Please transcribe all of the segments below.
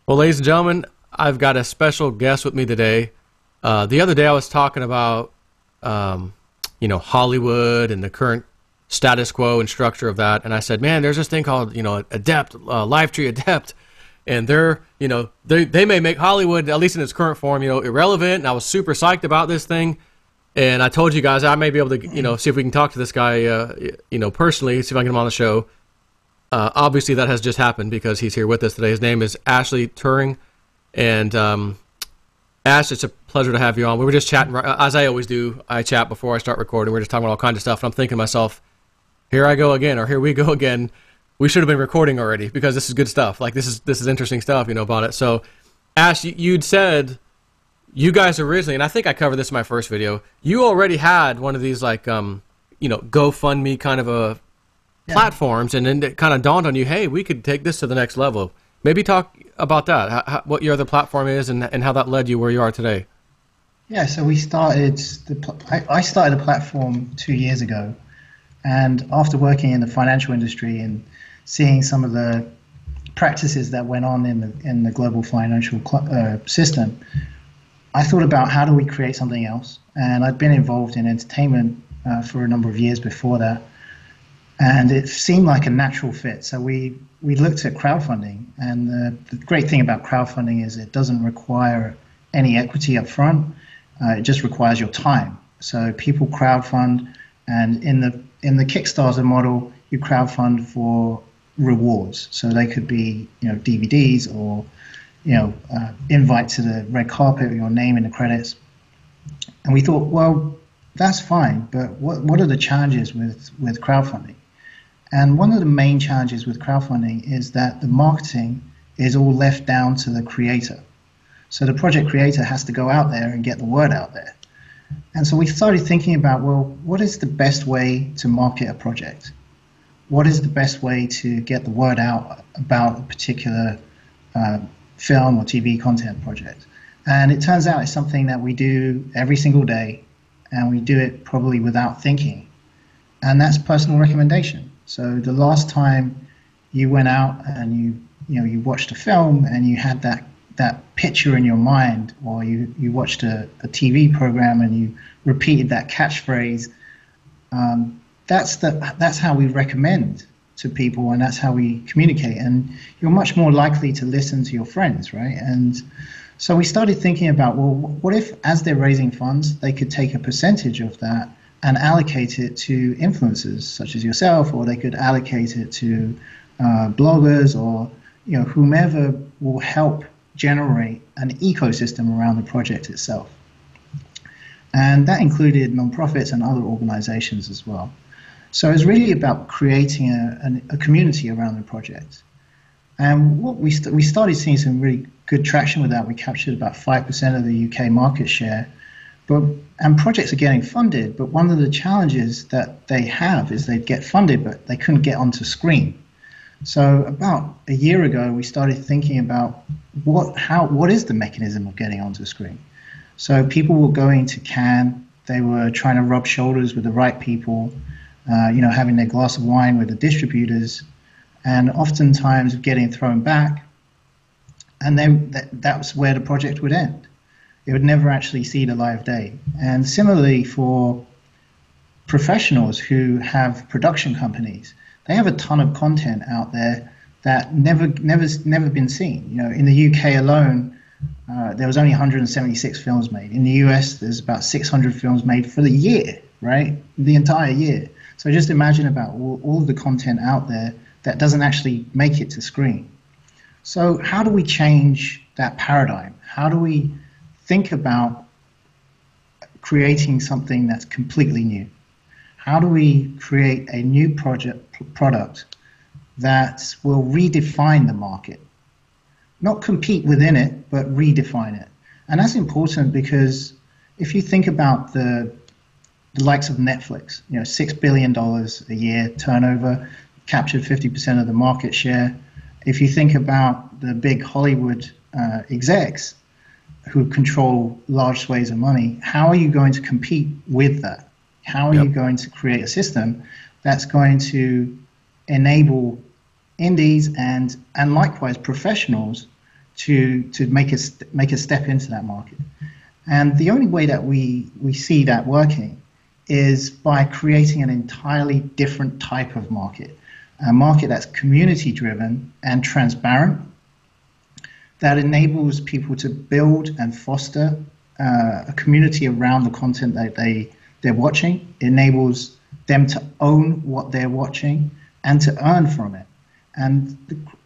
Well, ladies and gentlemen, I've got a special guest with me today. The other day I was talking about, Hollywood and the current status quo and structure of that. And I said, man, there's this thing called, ADEPT, LIVETREE ADEPT. And they may make Hollywood, at least in its current form, irrelevant. And I was super psyched about this thing. And I told you guys I may be able to, see if we can talk to this guy, personally, see if I can get him on the show. Obviously, that has just happened because he's here with us today. His name is Ashley Turing. And Ash, it's a pleasure to have you on. We were just chatting, as I always do. I chat before I start recording. We're just talking about all kinds of stuff. And I'm thinking to myself, here I go again, or here we go again. We should have been recording already because this is good stuff. Like, this is interesting stuff, about it. So, Ash, you'd said you guys originally, and I think I covered this in my first video, you already had one of these, like, GoFundMe kind of a platforms, and then it kind of dawned on you, hey, we could take this to the next level. Maybe talk about that, what your other platform is, and how that led you where you are today. Yeah, so I started a platform 2 years ago, and after working in the financial industry and seeing some of the practices that went on in the global financial system, I thought about how do we create something else. And I'd been involved in entertainment for a number of years before that, and it seemed like a natural fit. So we looked at crowdfunding, and the great thing about crowdfunding is it doesn't require any equity up front. It just requires your time. So people crowdfund, and in the Kickstarter model, you crowdfund for rewards. So they could be DVDs or invite to the red carpet with your name in the credits. And we thought, well, that's fine, but what are the challenges with crowdfunding? And one of the main challenges with crowdfunding is that the marketing is all left down to the creator. So the project creator has to go out there and get the word out there. And so we started thinking about, well, what is the best way to market a project? What is the best way to get the word out about a particular film or TV content project? And it turns out it's something that we do every single day, and we do it probably without thinking. And that's personal recommendation. So the last time you went out and you watched a film and you had that picture in your mind, or you watched a TV program and you repeated that catchphrase, that's how we recommend to people, and that's how we communicate. And you're much more likely to listen to your friends, right? And so we started thinking about, well, what if as they're raising funds, they could take a percentage of that and allocate it to influencers such as yourself, or they could allocate it to bloggers, or whomever will help generate an ecosystem around the project itself. And that included nonprofits and other organizations as well. So it's really about creating a community around the project. And what we started seeing some really good traction with that. We captured about 5% of the UK market share, and projects are getting funded. But one of the challenges that they have is they get funded, but they couldn't get onto screen. So about a year ago, we started thinking about what is the mechanism of getting onto screen. So people were going to Cannes, they were trying to rub shoulders with the right people, having their glass of wine with the distributors, and oftentimes getting thrown back. And then that was where the project would end. It would never actually see the live day. And similarly for professionals who have production companies, they have a ton of content out there that never been seen. In the UK alone, there was only 176 films made. In the US, there's about 600 films made for the year, right? The entire year. So just imagine about all of the content out there that doesn't actually make it to screen. So how do we change that paradigm? How do we think about creating something that's completely new? How do we create a new product that will redefine the market? Not compete within it, but redefine it. And that's important because if you think about the likes of Netflix, $6 billion a year turnover, captured 50% of the market share. If you think about the big Hollywood execs who control large swathes of money, how are you going to compete with that? How are you going to create a system that's going to enable indies and likewise professionals to make a step into that market. And the only way that we see that working is by creating an entirely different type of market, a market that's community-driven and transparent, that enables people to build and foster a community around the content that they're watching, enables them to own what they're watching and to earn from it. And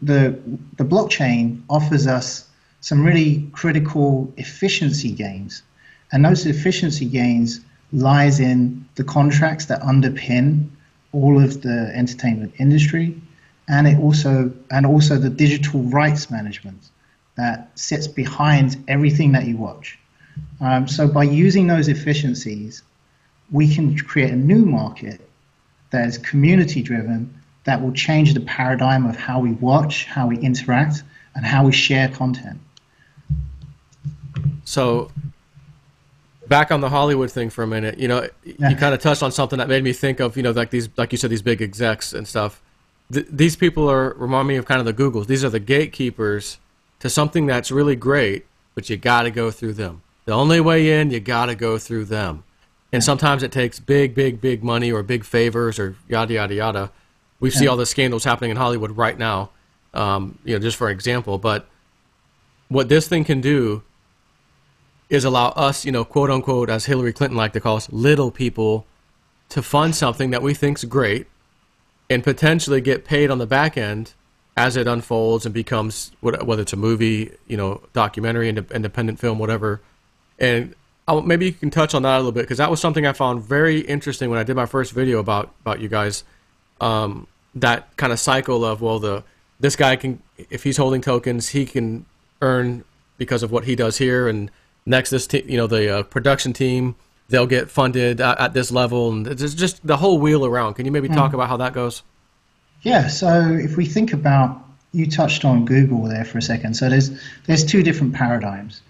the blockchain offers us some really critical efficiency gains. And those efficiency gains lies in the contracts that underpin all of the entertainment industry, and also the digital rights management that sits behind everything that you watch. So by using those efficiencies, we can create a new market that is community driven, that will change the paradigm of how we watch, how we interact, and how we share content. So back on the Hollywood thing for a minute, you kind of touched on something that made me think of, like these, like you said, these big execs and stuff. These people remind me of kind of the Googles. These are the gatekeepers to something that's really great, but you got to go through them. The only way in, you got to go through them. And sometimes it takes big money or big favors or yada, yada, yada. We see all the scandals happening in Hollywood right now, just for example. But what this thing can do is allow us, quote unquote, as Hillary Clinton liked to call us, little people, to fund something that we think's great and potentially get paid on the back end as it unfolds and becomes, whether it's a movie, documentary, independent film, whatever. And maybe you can touch on that a little bit, because that was something I found very interesting when I did my first video about you guys. That kind of cycle of, this guy can, if he's holding tokens, he can earn because of what he does here, and next this the production team, they'll get funded at this level, and it's just the whole wheel around. Can you maybe talk about how that goes? Yeah, so if we think about, you touched on Google there for a second. So there's two different paradigms.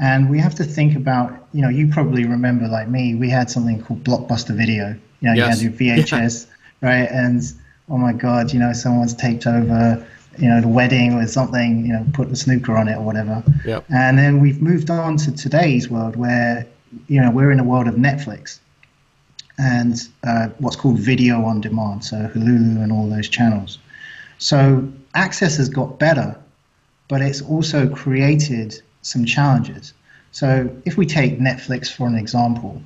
And we have to think about, you probably remember, like me, we had something called Blockbuster Video. You had your VHS, right? And oh my God, someone's taped over, the wedding or something, put the snooker on it or whatever. Yep. And then we've moved on to today's world where, we're in a world of Netflix and what's called video on demand, so Hulu and all those channels. So access has got better, but it's also created some challenges. So if we take Netflix for an example,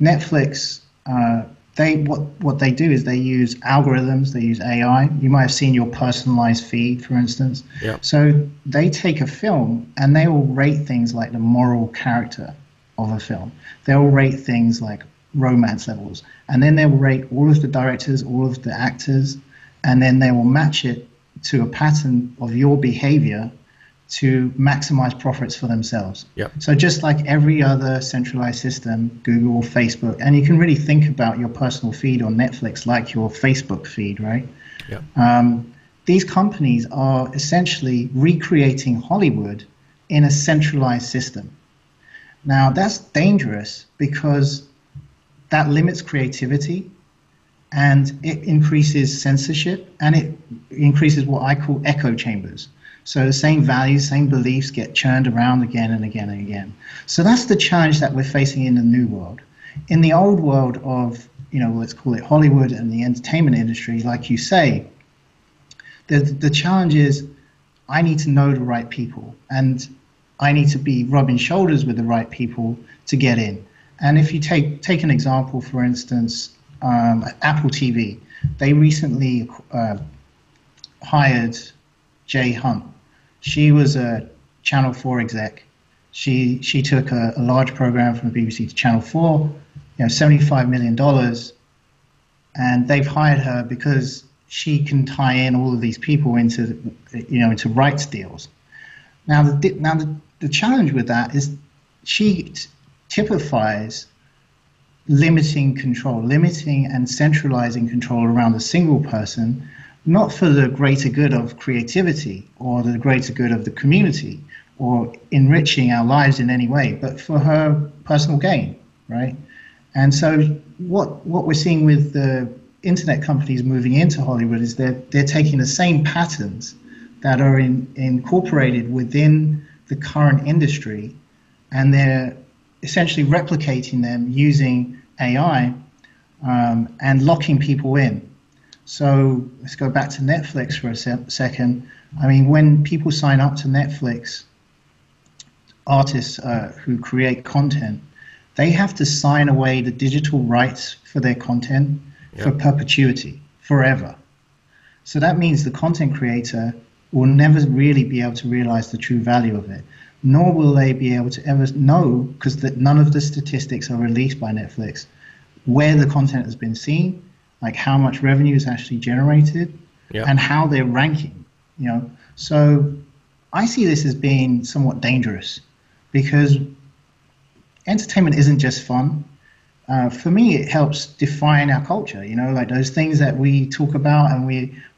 Netflix, what they do is they use algorithms, they use AI. You might have seen your personalized feed, for instance. Yep. So they take a film and they will rate things like the moral character of a film. They will rate things like romance levels, and then they will rate all of the directors, all of the actors, and then they will match it to a pattern of your behavior to maximize profits for themselves. Yep. So just like every other centralized system, Google, Facebook, and you can really think about your personal feed on Netflix like your Facebook feed, right? Yep. These companies are essentially recreating Hollywood in a centralized system. Now, that's dangerous because that limits creativity, and it increases censorship, and it increases what I call echo chambers. So the same values, same beliefs get churned around again and again and again. So that's the challenge that we're facing in the new world. In the old world of, let's call it Hollywood and the entertainment industry, like you say, the challenge is I need to know the right people, and I need to be rubbing shoulders with the right people to get in. And if you take an example, for instance, Apple TV, they recently hired Jay Hunt. She was a Channel 4 exec. She took a large program from the BBC to Channel 4, $75 million, and they've hired her because she can tie in all of these people into rights deals. Now the challenge with that is she typifies limiting control, limiting and centralizing control around a single person, not for the greater good of creativity or the greater good of the community or enriching our lives in any way, but for her personal gain, right? And so what we're seeing with the internet companies moving into Hollywood is they're taking the same patterns that are incorporated within the current industry, and they're essentially replicating them using AI and locking people in. So let's go back to Netflix for a second. I mean, when people sign up to Netflix, artists who create content, they have to sign away the digital rights for their content for perpetuity, forever. So that means the content creator will never really be able to realize the true value of it, nor will they be able to ever know, because none of the statistics are released by Netflix, where the content has been seen, like how much revenue is actually generated, and how they're ranking. So I see this as being somewhat dangerous, because entertainment isn't just fun. For me, it helps define our culture, like those things that we talk about and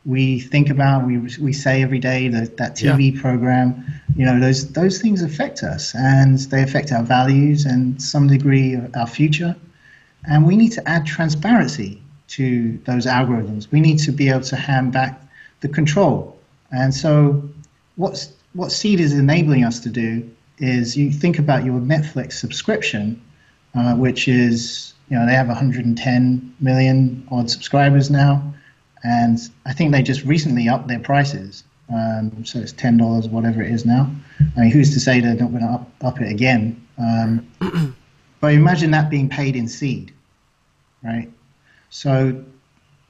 we think about, we say every day, that TV program, those things affect us, and they affect our values and some degree our future. And we need to add transparency to those algorithms. We need to be able to hand back the control. And so what Seed is enabling us to do is, you think about your Netflix subscription, which is, they have 110 million odd subscribers now, and I think they just recently upped their prices, so it's $10, whatever it is now. I mean, who's to say they're not going to up it again? But imagine that being paid in seed, right? So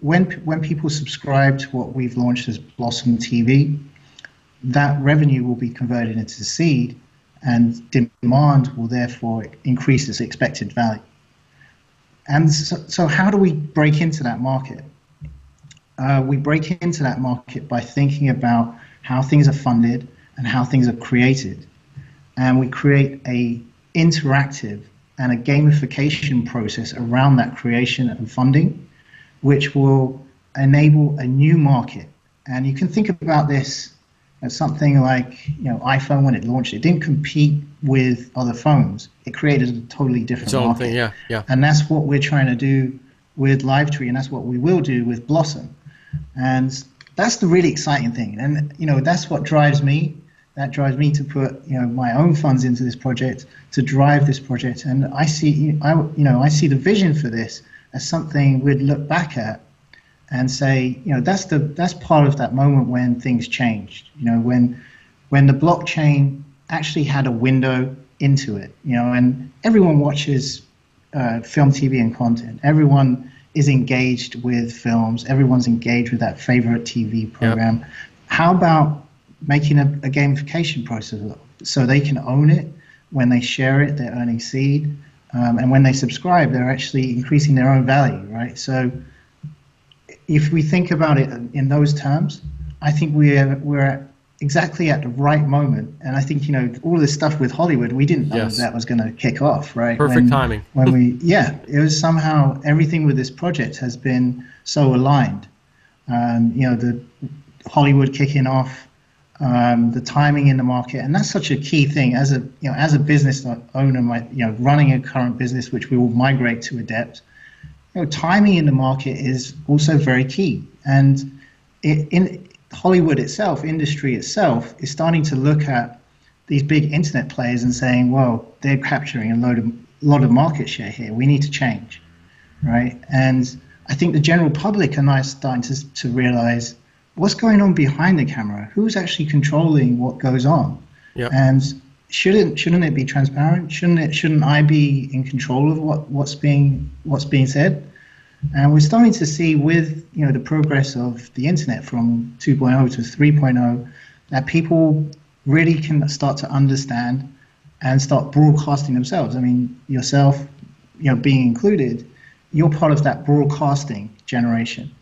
when people subscribe to what we've launched as Blossom TV, that revenue will be converted into seed, and demand will therefore increase its expected value. And so how do we break into that market? We break into that market by thinking about how things are funded and how things are created. And we create a interactive and a gamification process around that creation and funding, which will enable a new market. And you can think about this as something like, iPhone, when it launched, it didn't compete with other phones. It created a totally different market. Thing, And that's what we're trying to do with LiveTree, and that's what we will do with Blossom. And that's the really exciting thing. And, that's what drives me. That drives me to put, my own funds into this project, to drive this project. And I see, I see the vision for this as something we'd look back at and say, that's part of that moment when things changed. When the blockchain actually had a window into it. And everyone watches film, TV, and content. Everyone is engaged with films. Everyone's engaged with that favorite TV program. Yep. How about making a gamification process so they can own it? When they share it, they're earning seed, and when they subscribe, they're actually increasing their own value, right? So if we think about it in those terms, I think we're exactly at the right moment. And I think, all this stuff with Hollywood, we didn't know that was going to kick off, right? Perfect timing. It was somehow, everything with this project has been so aligned. The Hollywood kicking off, the timing in the market, and that's such a key thing as a business owner, running a current business, which we will migrate to ADEPT. Timing in the market is also very key. And in Hollywood itself, industry itself, is starting to look at these big internet players and saying, well, they're capturing a lot of market share here. We need to change, right? And I think the general public are now starting to realize what's going on behind the camera. Who's actually controlling what goes on? Yep. And shouldn't it be transparent? Shouldn't I be in control of what's being said? And we're starting to see with the progress of the internet from 2.0 to 3.0 that people really can start to understand and start broadcasting themselves. I mean, yourself, being included, you're part of that broadcasting generation.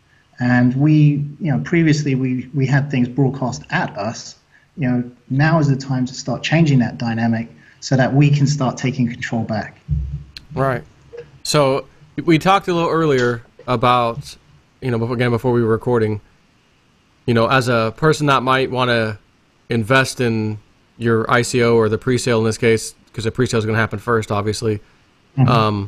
And we, previously we had things broadcast at us. Now is the time to start changing that dynamic so that we can start taking control back. Right. So we talked a little earlier about, before we were recording, as a person that might want to invest in your ICO or the pre-sale in this case, because the pre-sale is going to happen first, obviously. Mm-hmm.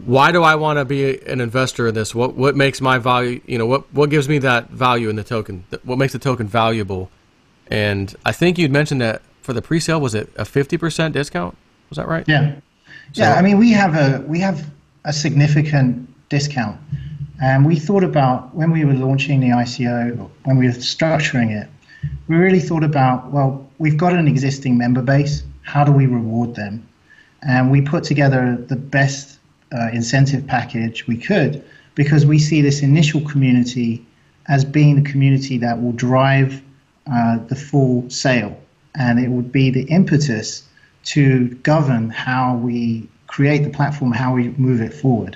Why do I want to be an investor in this? What makes my value, what gives me that value in the token? What makes the token valuable And I think you'd mentioned that for the pre-sale, was it a 50% discount? Was that right? Yeah. So, Yeah, I mean, we have a significant discount, and we thought about when we were launching the ICO, when we were structuring it, we really thought about, well, we've got an existing member base. How do we reward them? And we put together the best incentive package we could, because we see this initial community as being the community that will drive the full sale, and it would be the impetus to govern how we create the platform, how we move it forward.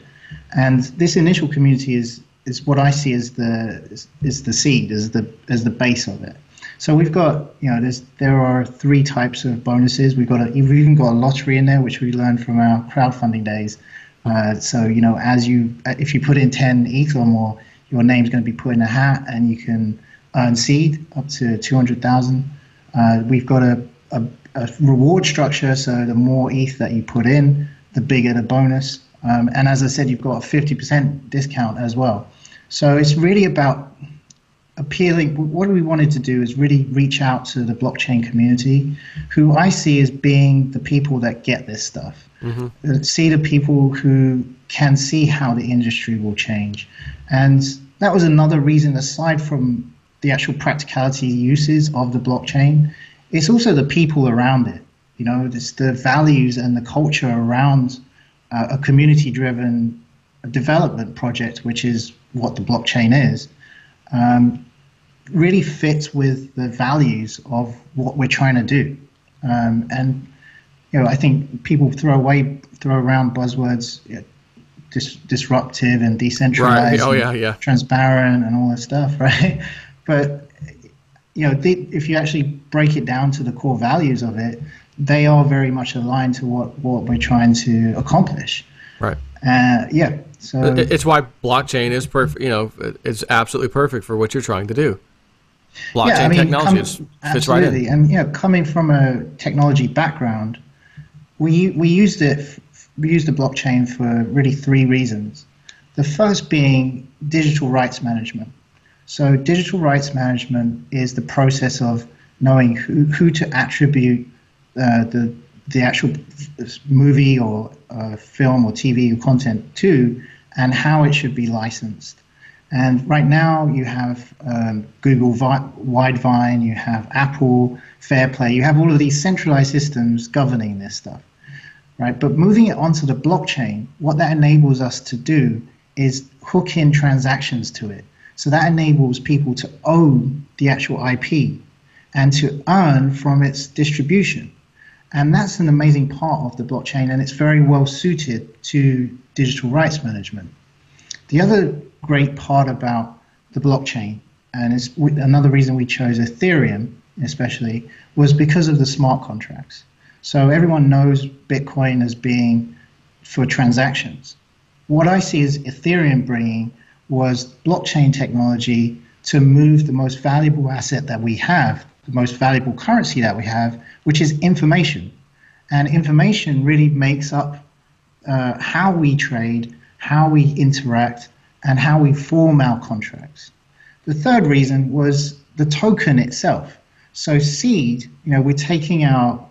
And this initial community is what I see as the seed, as the base of it. So we've got, there are 3 types of bonuses. We've even got a lottery in there, which we learned from our crowdfunding days. So if you put in 10 ETH or more, your name's going to be put in a hat, and you can earn seed up to 200,000. We've got a reward structure, so the more ETH that you put in, the bigger the bonus. And as I said, you've got a 50% discount as well. So it's really about appealing. What we wanted to do is really reach out to the blockchain community, who I see as being the people that get this stuff. Mm-hmm. See the people who can see how the industry will change. And that was another reason, aside from the actual practicality uses of the blockchain, it's also the people around it. It's the values and the culture around a community-driven development project, which is what the blockchain is, really fits with the values of what we're trying to do. And I think people throw around buzzwords, disruptive and decentralized, right. Transparent and all that stuff, right? But if you actually break it down to the core values of it, they are very much aligned to what we're trying to accomplish. Right. So it's why blockchain is perfect. It's absolutely perfect for what you're trying to do. Blockchain technology fits right in. And coming from a technology background, we used it. We used the blockchain for really 3 reasons. The first being digital rights management. So digital rights management is the process of knowing who to attribute the actual movie or film or TV or content to, and how it should be licensed. And right now you have Google Widevine, you have Apple Fairplay, you have all of these centralized systems governing this stuff, right? But moving it onto the blockchain, what that enables us to do is hook in transactions to it. So that enables people to own the actual IP and to earn from its distribution. And that's an amazing part of the blockchain, and it's very well suited to digital rights management. The other great part about the blockchain, and it's another reason we chose Ethereum especially, was because of the smart contracts. So everyone knows Bitcoin as being for transactions. What I see as Ethereum bringing was blockchain technology to move the most valuable asset that we have, the most valuable currency that we have, which is information. And information really makes up how we trade, how we interact, and how we form our contracts. The third reason was the token itself. So Seed, we're taking our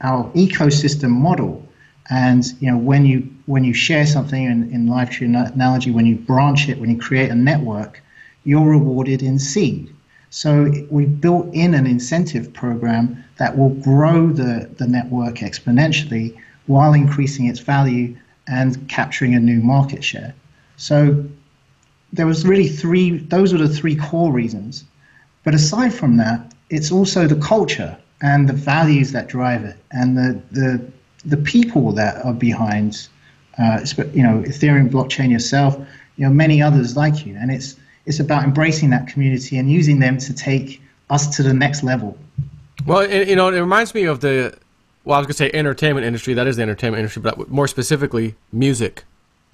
ecosystem model, and when you share something in LiveTree analogy, when you branch it, when you create a network, you're rewarded in seed. So we built in an incentive program that will grow the network exponentially while increasing its value and capturing a new market share. So there was really those were the 3 core reasons. But aside from that, it's also the culture and the values that drive it, and the people that are behind, Ethereum blockchain yourself, many others like you. And it's about embracing that community and using them to take us to the next level. Well, it reminds me of I was going to say entertainment industry. That is the entertainment industry, but more specifically, music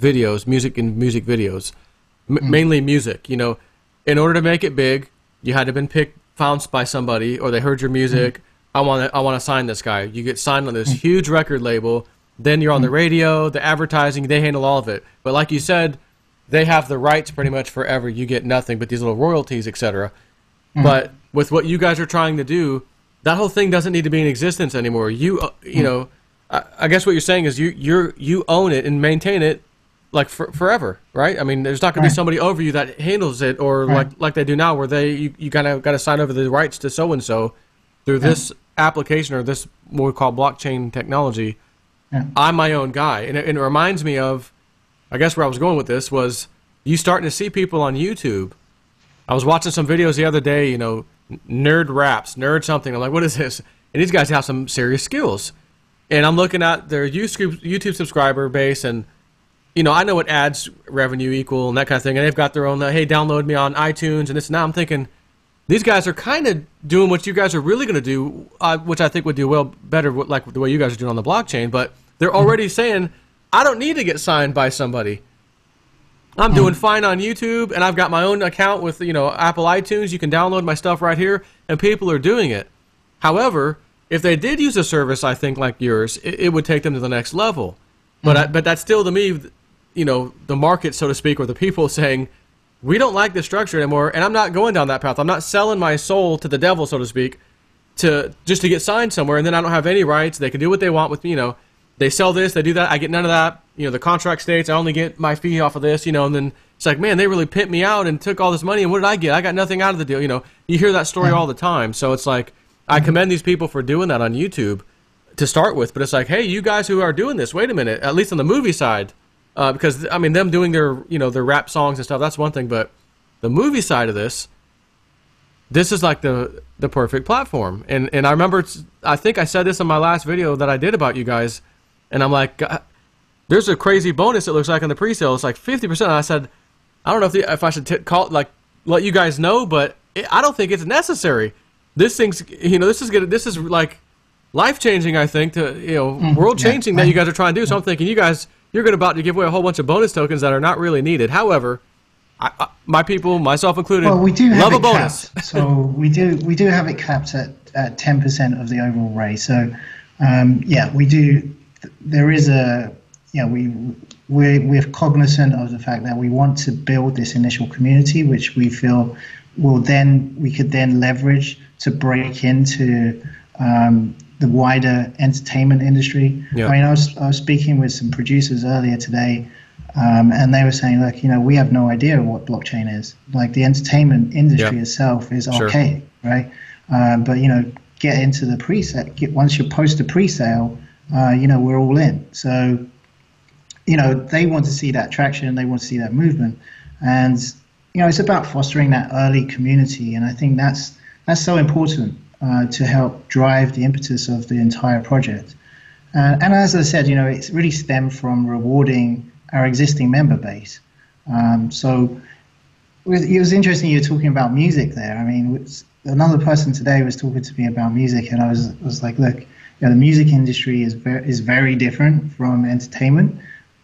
videos, music and music videos, mainly music. In order to make it big, you had to have been found by somebody, or they heard your music. I want to sign this guy. You get signed on this huge record label. Then you're on the radio, the advertising. They handle all of it. But like you said, they have the rights pretty much forever. You get nothing but these little royalties, etc. But with what you guys are trying to do, that whole thing doesn't need to be in existence anymore. You know, I guess what you're saying is you own it and maintain it like forever, right? I mean, there's not going to be somebody over you that handles it, or like they do now, where you kind of got to sign over the rights to so and so through this application or this what we call blockchain technology. I'm my own guy, and it reminds me of, I guess where I was going with this was, you starting to see people on YouTube. I was watching some videos the other day, you know, nerd raps, nerd something. I'm like, what is this? And these guys have some serious skills. And I'm looking at their YouTube subscriber base, and, you know, I know what ads revenue equal and that kind of thing. And they've got their own, hey, download me on iTunes and this. Now I'm thinking, these guys are kind of doing what you guys are really going to do, which I think would do well better, like the way you guys are doing on the blockchain. But they're already saying, I don't need to get signed by somebody. I'm doing fine on YouTube, and I've got my own account with, you know, Apple iTunes. You can download my stuff right here, and people are doing it. However, if they did use a service, I think, like yours, it would take them to the next level. But but that's still, to me, you know, the market, so to speak, or the people saying, we don't like this structure anymore, and I'm not going down that path. I'm not selling my soul to the devil, so to speak, just to get signed somewhere, and then I don't have any rights. They can do what they want with me, you know. They sell this, they do that, I get none of that. You know, the contract states I only get my fee off of this, you know, and then it's like, man, they really pimped me out and took all this money, and what did I get? I got nothing out of the deal, you know. You hear that story all the time. So it's like, I commend these people for doing that on YouTube to start with, but it's like, hey, you guys who are doing this, wait a minute, at least on the movie side, because, I mean, them doing their, you know, their rap songs and stuff, that's one thing, but the movie side of this is like the perfect platform. And I remember, I think I said this in my last video that I did about you guys, and I'm like, there's a crazy bonus, it looks like, on the pre-sale. It's like 50%. And I said, I don't know if I should call it, like, let you guys know, but I don't think it's necessary. This thing's, you know, this is like life-changing, I think, to, you know, world-changing that you guys are trying to do. So I'm thinking, you guys, you're about to give away a whole bunch of bonus tokens that are not really needed. However, my people, myself included, well, we do have love it a bonus. Capped. So we do have it capped at 10% of the overall raise. So yeah, we do. There is a, you know, we're cognizant of the fact that we want to build this initial community, which we feel we could then leverage to break into the wider entertainment industry. I mean, I was speaking with some producers earlier today, and they were saying, look, you know, we have no idea what blockchain is. Like, the entertainment industry itself is archaic, right? But, you know, get into the preset. Once you post a pre-sale, you know, we're all in. So, you know, they want to see that traction, they want to see that movement, and, you know, it's about fostering that early community, and I think that's so important to help drive the impetus of the entire project. And as I said, you know, it's really stemmed from rewarding our existing member base. So it was interesting you were talking about music there. I mean, another person today was talking to me about music, and I was like, look, you know, the music industry is very different from entertainment.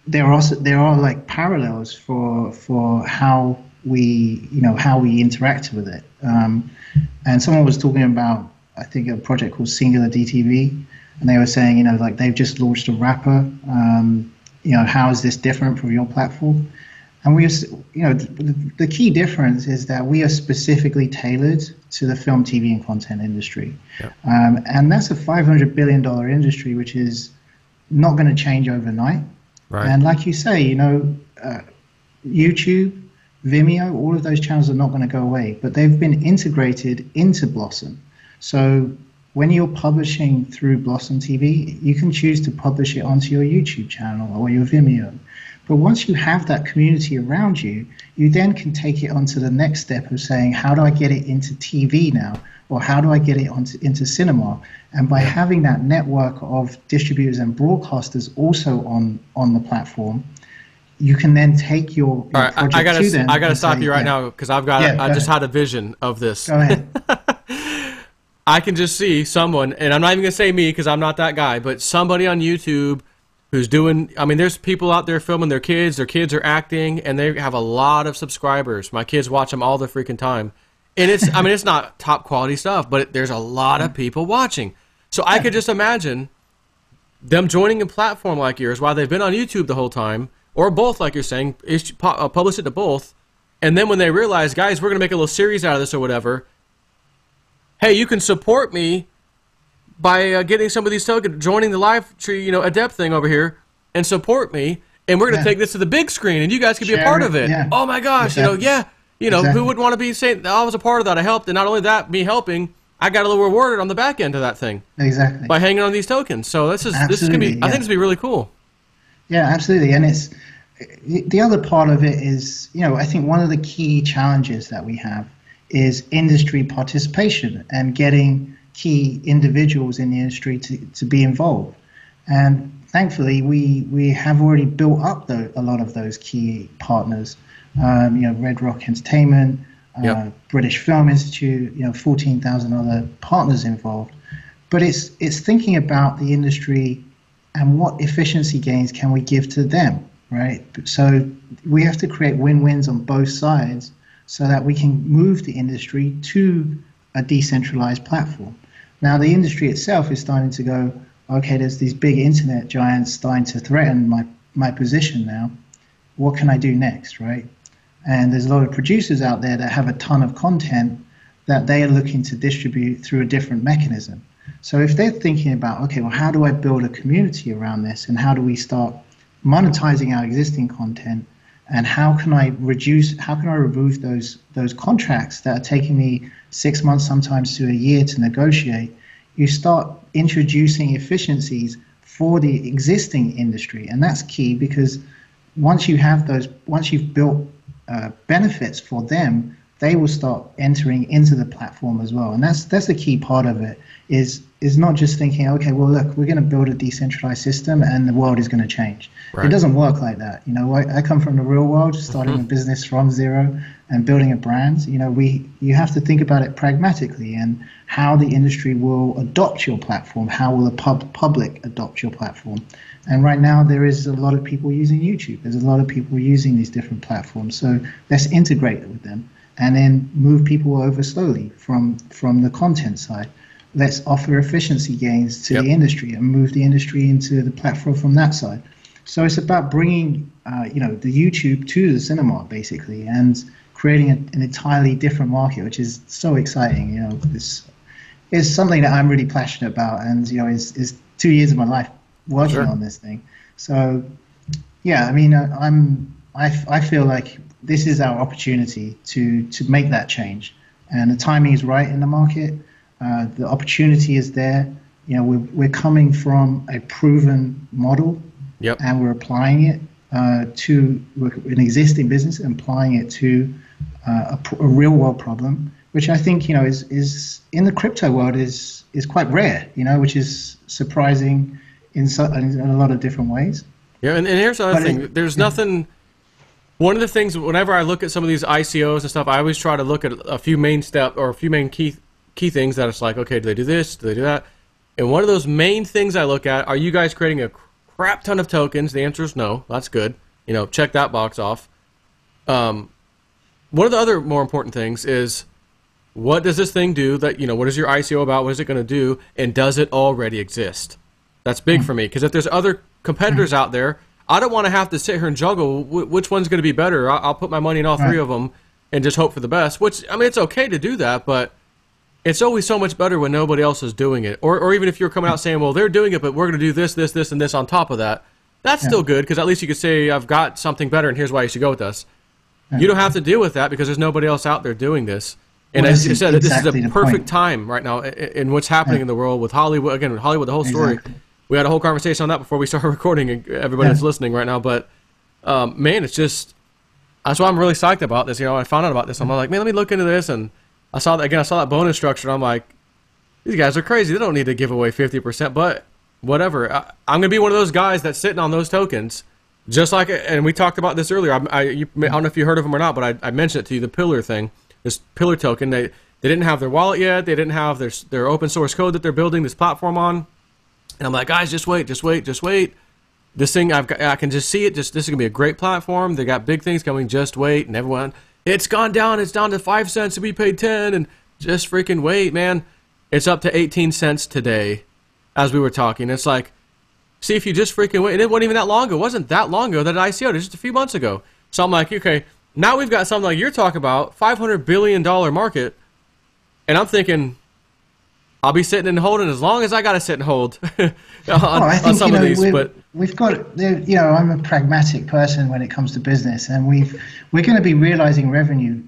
There are like parallels for how we interact with it. And someone was talking about, I think, a project called Singular DTV, and they were saying, you know, like, they've just launched a rapper. You know, how is this different from your platform? And you know, the key difference is that we are specifically tailored to the film, TV, and content industry. Yep. And that's a $500 billion industry, which is not going to change overnight. Right. And like you say, you know, YouTube, Vimeo, all of those channels are not going to go away, but they've been integrated into Blossom. So when you're publishing through Blossom TV, you can choose to publish it onto your YouTube channel or your Vimeo. But once you have that community around you, you then can take it on to the next step of saying, how do I get it into TV now? Or how do I get it into cinema? And by having that network of distributors and broadcasters also on the platform, you can then take your project to them. I gotta stop you right now, because I just had a vision of this. Go ahead. I can just see someone, and I'm not even gonna say me because I'm not that guy, but somebody on YouTube who's doing, I mean, there's people out there filming their kids are acting, and they have a lot of subscribers. My kids watch them all the freaking time. And it's, I mean, it's not top quality stuff, but there's a lot of people watching. So I could just imagine them joining a platform like yours while they've been on YouTube the whole time, or both, like you're saying, publish it to both, and then when they realize, guys, we're going to make a little series out of this or whatever, hey, you can support me by getting some of these tokens, joining the LiveTree, ADEPT thing over here, and support me. And we're going to take this to the big screen, and you guys can be a part of it. Yeah. Oh my gosh, Exactly. who wouldn't want to be saying, I was a part of that, I helped, and not only that, me helping, I got a little rewarded on the back end of that thing. Exactly. By hanging on these tokens. So this is going to be, I think it's going to be really cool. Yeah, absolutely. And it's, the other part of it is, I think one of the key challenges that we have is industry participation and getting key individuals in the industry to be involved. And thankfully, we have already built up a lot of those key partners. Red Rock Entertainment, British Film Institute, 14,000 other partners involved. But it's thinking about the industry and what efficiency gains can we give to them, right? So we have to create win-wins on both sides so that we can move the industry to a decentralized platform. Now, the industry itself is starting to go, okay, there's these big internet giants starting to threaten my position now. What can I do next, right? And there's a lot of producers out there that have a ton of content that they are looking to distribute through a different mechanism. So if they're thinking about, okay, well, how do I build a community around this, and how do we start monetizing our existing content, and how can I remove those contracts that are taking me 6 months, sometimes to a year to negotiate, you start introducing efficiencies for the existing industry. And that's key, because once you've built benefits for them, they will start entering into the platform as well. And that's a key part of it, is not just thinking, okay, well, look, we're going to build a decentralized system and the world is going to change. Right. It doesn't work like that. I come from the real world, starting a business from zero and building a brand. You have to think about it pragmatically, and how the industry will adopt your platform, how will the public adopt your platform. And right now there is a lot of people using YouTube. There's a lot of people using these different platforms. So let's integrate with them and then move people over slowly from the content side. Let's offer efficiency gains to the industry and move the industry into the platform from that side. So it's about bringing, the YouTube to the cinema, basically, and creating an entirely different market, which is so exciting. This is something that I'm really passionate about, and is 2 years of my life working on this thing. So, yeah, I mean, I feel like this is our opportunity to make that change, and the timing is right in the market. The opportunity is there. We're coming from a proven model, and we're applying it to an existing business, and applying it to a real world problem, which I think is in the crypto world is quite rare. Which is surprising in a lot of different ways. Yeah, and here's the other thing. There's nothing. One of the things, whenever I look at some of these ICOs and stuff, I always try to look at a few main key things that it's like, okay, do they do this? Do they do that? And one of those main things I look at, are you guys creating a crap ton of tokens? The answer is no. That's good. Check that box off. One of the other more important things is, what does this thing do? That what is your ICO about? What is it going to do? And does it already exist? That's big for me, because if there's other competitors out there, I don't want to have to sit here and juggle which one's going to be better. I'll put my money in all three of them and just hope for the best. Which, I mean, it's okay to do that, but it's always so much better when nobody else is doing it. Or even if you're coming out saying, well, they're doing it, but we're going to do this, this, this, and this on top of that. That's still good, because at least you could say, I've got something better, and here's why you should go with us. You don't have to deal with that, because there's nobody else out there doing this. And as you said, this is a perfect time right now in what's happening in the world with Hollywood. Again, Hollywood, the whole story. We had a whole conversation on that before we started recording, everybody that's listening right now. But, man, it's just, that's why I'm really psyched about this. I found out about this. I'm like, man, let me look into this. And I saw that bonus structure, and I'm like, these guys are crazy. They don't need to give away 50%, but whatever. I'm going to be one of those guys that's sitting on those tokens, just like, and we talked about this earlier. I don't know if you heard of them or not, but I mentioned it to you, the Pillar thing, this Pillar token. They didn't have their wallet yet. They didn't have their open source code that they're building this platform on. And I'm like, guys, just wait. This thing, I can just see it. This is going to be a great platform. They got big things coming. Just wait. And everyone, it's gone down. It's down to 5 cents to be paid 10. And just freaking wait, man. It's up to 18 cents today as we were talking. It's like, see, if you just freaking wait. And it wasn't even that long ago. It wasn't that long ago that it ICO'd. Just a few months ago. So I'm like, okay, now we've got something like you're talking about, $500 billion market. And I'm thinking, I'll be sitting and holding as long as I got to sit and hold on, I think, on some of these. But we've got, you know, I'm a pragmatic person when it comes to business, and we're going to be realizing revenue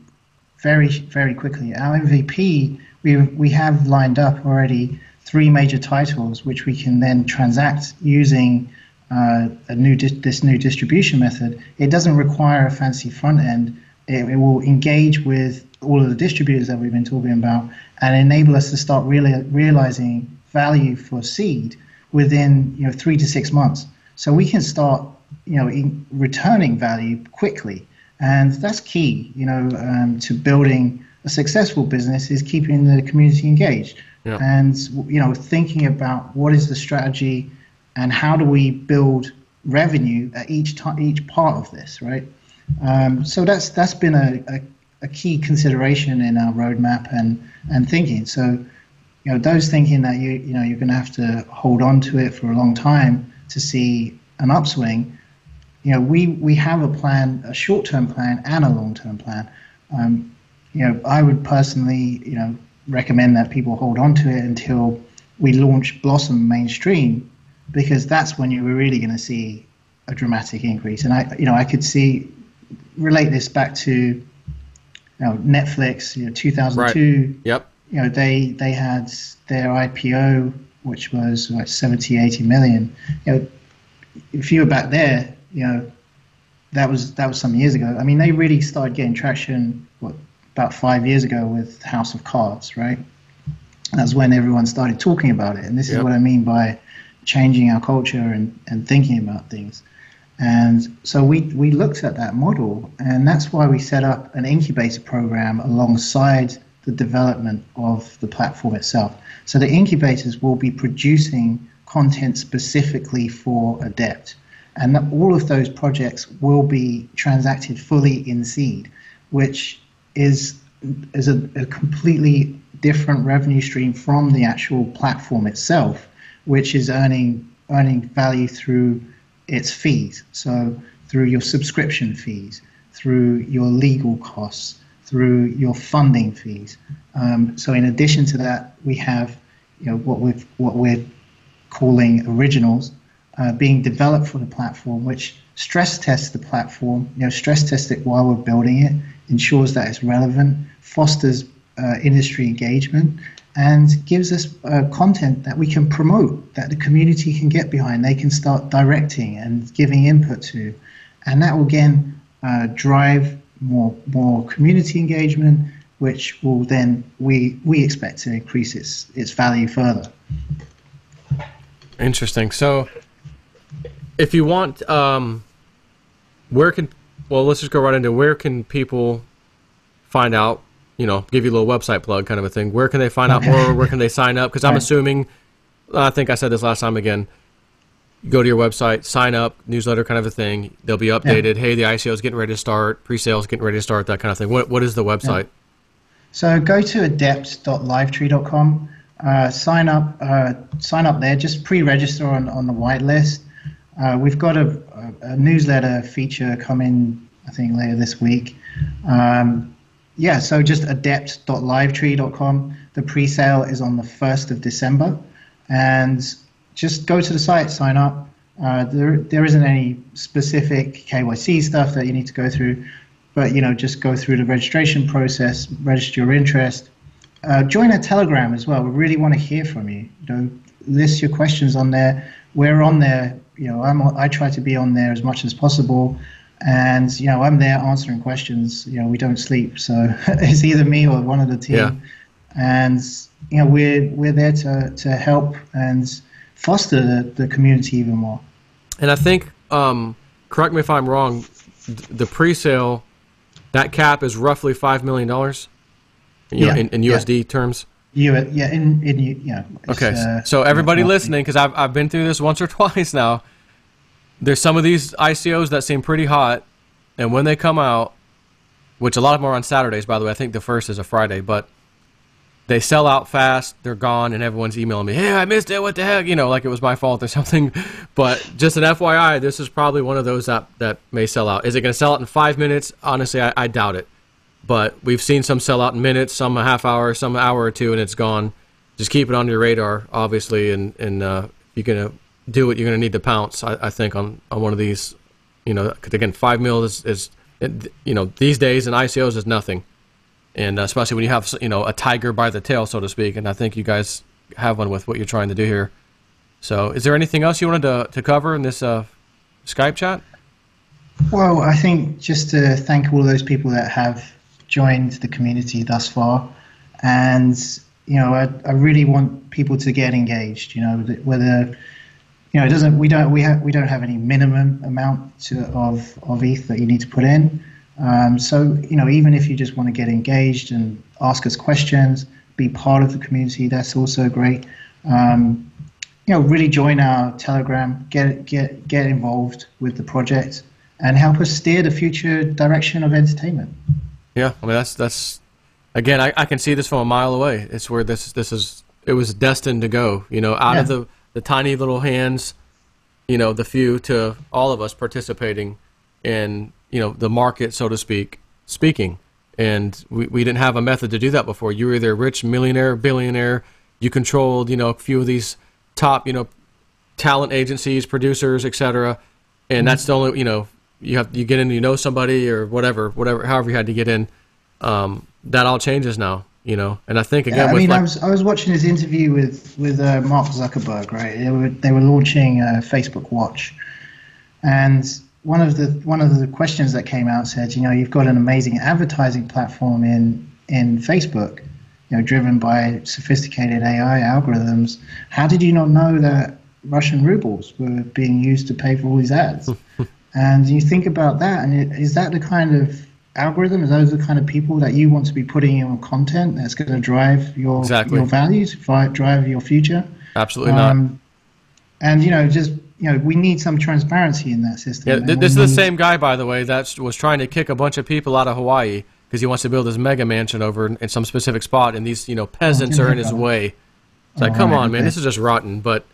very, very quickly. Our MVP, we have lined up already 3 major titles, which we can then transact using this new distribution method. It doesn't require a fancy front end. It will engage with all of the distributors that we've been talking about and enable us to start realizing value for seed within 3 to 6 months. So we can start returning value quickly, and that's key. To building a successful business is keeping the community engaged, and thinking about what is the strategy and how do we build revenue at each part of this, right? So that's been a key consideration in our roadmap and thinking. So, those thinking that you're going to have to hold on to it for a long time to see an upswing. We have a plan, a short-term plan and a long-term plan. I would personally, recommend that people hold on to it until we launch Blossom mainstream, because that's when you're really going to see a dramatic increase. And I could relate this back to Netflix, 2002. Right. Yep. They had their IPO, which was like 70-80 million. If you were back there, that was some years ago. I mean, they really started getting traction about 5 years ago with House of Cards, right? That's when everyone started talking about it. And this is what I mean by changing our culture and thinking about things. And so we looked at that model, and that's why we set up an incubator program alongside the development of the platform itself. So the incubators will be producing content specifically for ADEPT, and all of those projects will be transacted fully in seed, which is a completely different revenue stream from the actual platform itself, which is earning value through its fees. So through your subscription fees, through your legal costs, through your funding fees. So in addition to that, we have what we're calling originals being developed for the platform, which stress tests the platform, stress tests it while we're building it, ensures that it's relevant, fosters industry engagement, and gives us content that we can promote, that the community can get behind, they can start directing and giving input to. And that will again drive more community engagement, which will then we expect to increase its value further. Interesting. So if you want, let's just go right into where can people find out, give you a little website plug kind of a thing. Where can they find out more? Where can they sign up? Because I'm assuming, I think I said this last time again, go to your website, sign up, newsletter kind of a thing. They'll be updated. Yeah. Hey, the ICO is getting ready to start, pre-sales getting ready to start, that kind of thing. What is the website? Yeah. So go to adept.livetree.com, sign up there, just pre-register on the whitelist. We've got a newsletter feature coming, I think, later this week. So just adept.livetree.com. The pre-sale is on the 1st of December. And just go to the site, sign up. There isn't any specific KYC stuff that you need to go through, but just go through the registration process, register your interest. Join our Telegram as well. We really want to hear from you. List your questions on there. We're on there. I try to be on there as much as possible. And, I'm there answering questions. We don't sleep. So it's either me or one of the team. Yeah. And, we're there to help and foster the community even more. And I think, correct me if I'm wrong, the pre-sale, that cap is roughly $5 million in USD terms. Okay, so everybody listening, because I've been through this once or twice now, there's some of these ICOs that seem pretty hot, and when they come out, which a lot of them are on Saturdays, by the way, I think the first is a Friday, but they sell out fast, they're gone, and everyone's emailing me, hey, I missed it, what the heck, like it was my fault or something. But just an FYI, this is probably one of those that may sell out. Is it going to sell out in 5 minutes? Honestly, I doubt it. But we've seen some sell out in minutes, some a half hour, some an hour or two, and it's gone. just keep it on your radar, obviously, and you're gonna do it. You're gonna need to pounce, I think, on one of these. You know, because again, 5 mil is you know, these days in ICOs is nothing, and especially when you have, you know, a tiger by the tail, so to speak. And I think you guys have one with what you're trying to do here. So, is there anything else you wanted to cover in this Skype chat? Well, I think just to thank all those people that have joined the community thus far, and you know, I really want people to get engaged. You know, whether you know, we don't have any minimum amount of ETH that you need to put in. So you know, even if you just want to get engaged and ask us questions, be part of the community, that's also great. You know, really join our Telegram, get involved with the project, and help us steer the future direction of entertainment. Yeah, I mean that's again, I can see this from a mile away. It's where it was destined to go. You know, out of the tiny little hands, you know, the few, to all of us participating in, you know, the market, so to speaking. And we didn't have a method to do that before. You were either rich, millionaire, billionaire. You controlled, you know, a few of these top, you know, talent agencies, producers, etc. And that's the only, you know, you get in, you know, somebody or whatever, however you had to get in. That all changes now. You know, and I think again, I mean, I was watching his interview with Mark Zuckerberg, right? They were launching Facebook Watch, and one of the questions that came out said, you know, you've got an amazing advertising platform in Facebook, you know, driven by sophisticated AI algorithms. How did you not know that Russian rubles were being used to pay for all these ads? And you think about that, and is that the kind of algorithm? Is those the kind of people that you want to be putting in your content that's going to drive your values, drive your future? Absolutely not. And you know, just you know, we need some transparency in that system. Yeah, this is the same guy, by the way, that was trying to kick a bunch of people out of Hawaii because he wants to build his mega mansion over in some specific spot, and these, you know, peasants are in his way. It's like, come on, man, this is just rotten. But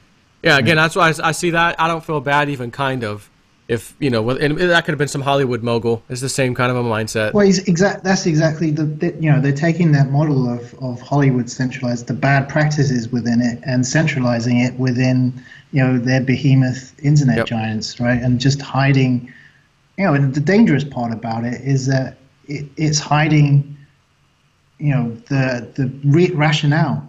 yeah, again, that's why I see that. I don't feel bad, even kind of. If, you know, and that could have been some Hollywood mogul. It's the same kind of a mindset. Well, that's exactly you know, they're taking that model of Hollywood centralized, the bad practices within it, and centralizing it within, you know, their behemoth internet giants, right? And just hiding, you know, and the dangerous part about it is that it's hiding, you know, the rationale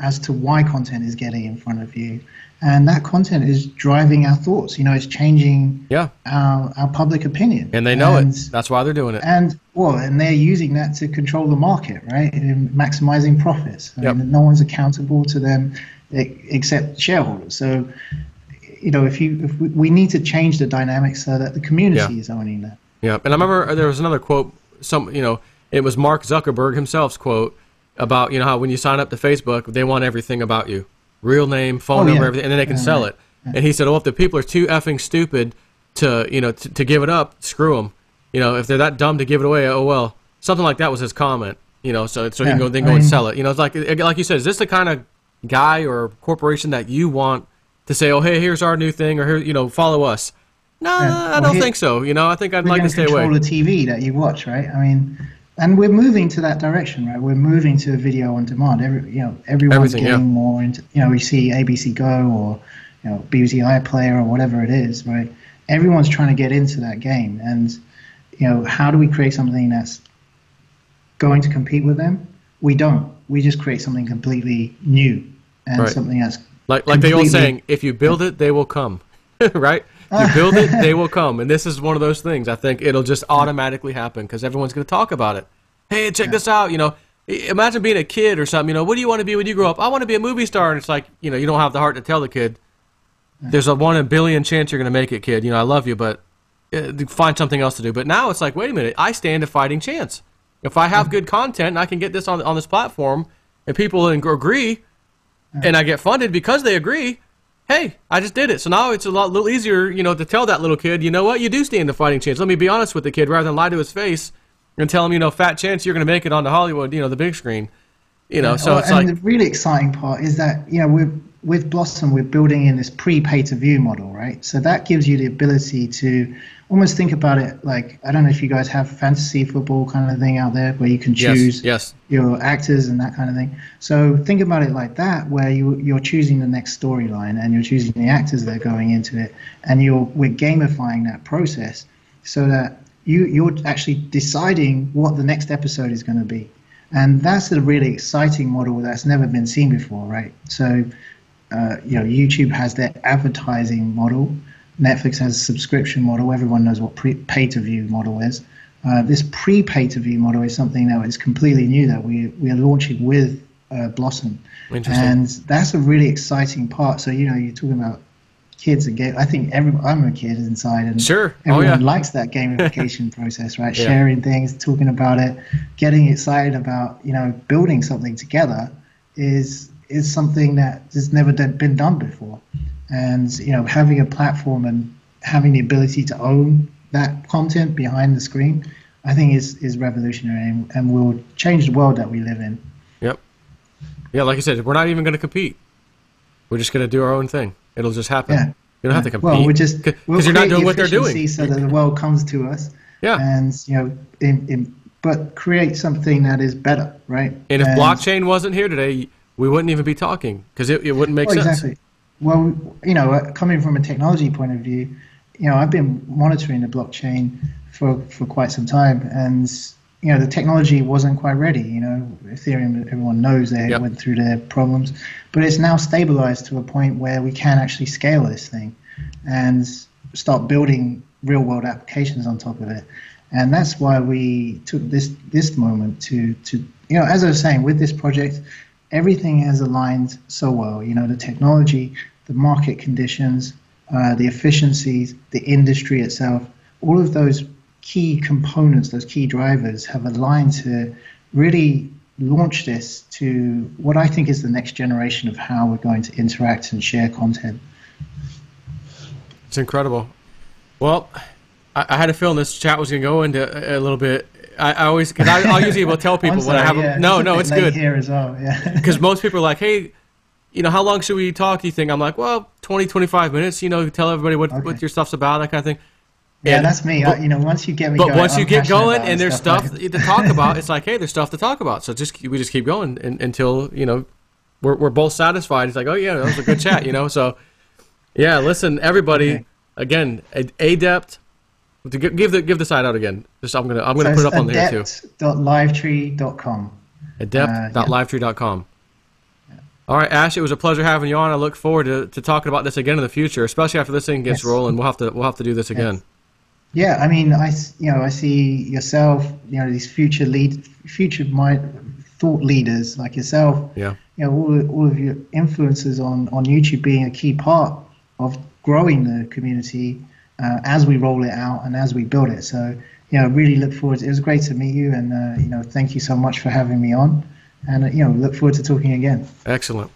as to why content is getting in front of you. And that content is driving our thoughts. You know, it's changing our public opinion. And they know it. That's why they're doing it. And they're using that to control the market, right? And maximizing profits. I mean, no one's accountable to them except shareholders. So, you know, we need to change the dynamics so that the community is owning that. Yeah. And I remember there was another quote. You know, it was Mark Zuckerberg himself's quote about, you know, how when you sign up to Facebook, they want everything about you. Real name, phone number, everything, and then they can sell it. And he said, well, if the people are too effing stupid to, you know, to give it up, screw them. You know, if they're that dumb to give it away, oh, well. Something like that was his comment, you know, so he can go and sell it. You know, it's like you said, is this the kind of guy or corporation that you want to say, oh, hey, here's our new thing, or here, you know, follow us? No, I don't think so. You know, I think I'd like to stay away. Control the TV that you watch, right? I mean, and we're moving to that direction, right? We're moving to video on demand. Everyone's getting more into. You know, we see ABC Go or, you know, BBC iPlayer or whatever it is, right? Everyone's trying to get into that game, and you know, how do we create something that's going to compete with them? We don't. We just create something completely new and something that's like the old saying: if you build it, they will come. Right? You build it, they will come. And this is one of those things. I think it'll just automatically happen because everyone's going to talk about it. Hey, check this out. You know, imagine being a kid or something. You know, what do you want to be when you grow up? I want to be a movie star. And it's like, you know, you don't have the heart to tell the kid. There's a 1 in a billion chance you're going to make it, kid. You know, I love you, but find something else to do. But now it's like, wait a minute. I stand a fighting chance. If I have good content and I can get this on this platform and people agree and I get funded because they agree, hey, I just did it. So now it's a little easier, you know, to tell that little kid, you know what, you do stand a fighting chance. Let me be honest with the kid rather than lie to his face and tell him, you know, fat chance you're going to make it onto Hollywood, you know, the big screen. You know, so it's like. And the really exciting part is that, you know, with Blossom, we're building in this pre-pay-to-view model, right? So that gives you the ability to almost think about it like, I don't know if you guys have fantasy football kind of thing out there where you can choose your actors and that kind of thing. So think about it like that, where you're choosing the next storyline and you're choosing the actors that are going into it, and we're gamifying that process so that you're actually deciding what the next episode is going to be. And that's a really exciting model that's never been seen before, right? So, YouTube has their advertising model. Netflix has a subscription model. Everyone knows what pay-to-view model is. This pre-pay-to-view model is something that is completely new that we are launching with Blossom. And that's a really exciting part. So, you're talking about kids and game. I think I'm a kid inside, and everyone likes that gamification process, right? Yeah. Sharing things, talking about it, getting excited about, building something together is something that has never been done before. And, having a platform and having the ability to own that content behind the screen, I think is revolutionary and will change the world that we live in. Yep. Yeah, like you said, we're not even going to compete. We're just going to do our own thing. It'll just happen. Yeah. You don't have to compete. Well, because you're not doing what they're doing. So that the world comes to us. Yeah. And, but create something that is better, right? And if blockchain wasn't here today, we wouldn't even be talking because it wouldn't make sense. Exactly. Well, coming from a technology point of view, I've been monitoring the blockchain for quite some time, and the technology wasn't quite ready. Ethereum, everyone knows they went through their problems, but it's now stabilized to a point where we can actually scale this thing and start building real world applications on top of it. And that's why we took this moment to as I was saying, with this project, everything has aligned so well. The technology, the market conditions, the efficiencies, the industry itself, all of those key components, those key drivers have aligned to really launch this to what I think is the next generation of how we're going to interact and share content. It's incredible. Well, I had a feeling this chat was going to go into a little bit. I'll usually will tell people when I have them. No, it's good. Here as well, Because most people are like, hey, how long should we talk, do you think? I'm like, well, 20, 25 minutes, tell everybody what your stuff's about, that kind of thing. Yeah, that's me. Once you get me going. But once you get going and there's stuff to talk about, it's like, hey, there's stuff to talk about. So we just keep going until, we're both satisfied. It's like, oh, yeah, that was a good chat, So, yeah, listen, everybody, again, ADEPT. Give the site out again. I'm gonna put it up on there too. adept.livetree.com. Adept.livetree.com. All right, Ash, it was a pleasure having you on. I look forward to talking about this again in the future, especially after this thing gets rolling. We'll have to do this again. Yeah, I mean, I see yourself, these future thought leaders like yourself. Yeah. All of your influences on YouTube being a key part of growing the community. As we roll it out and as we build it. So, really look forward to it. It was great to meet you, and, thank you so much for having me on. And, look forward to talking again. Excellent.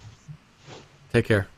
Take care.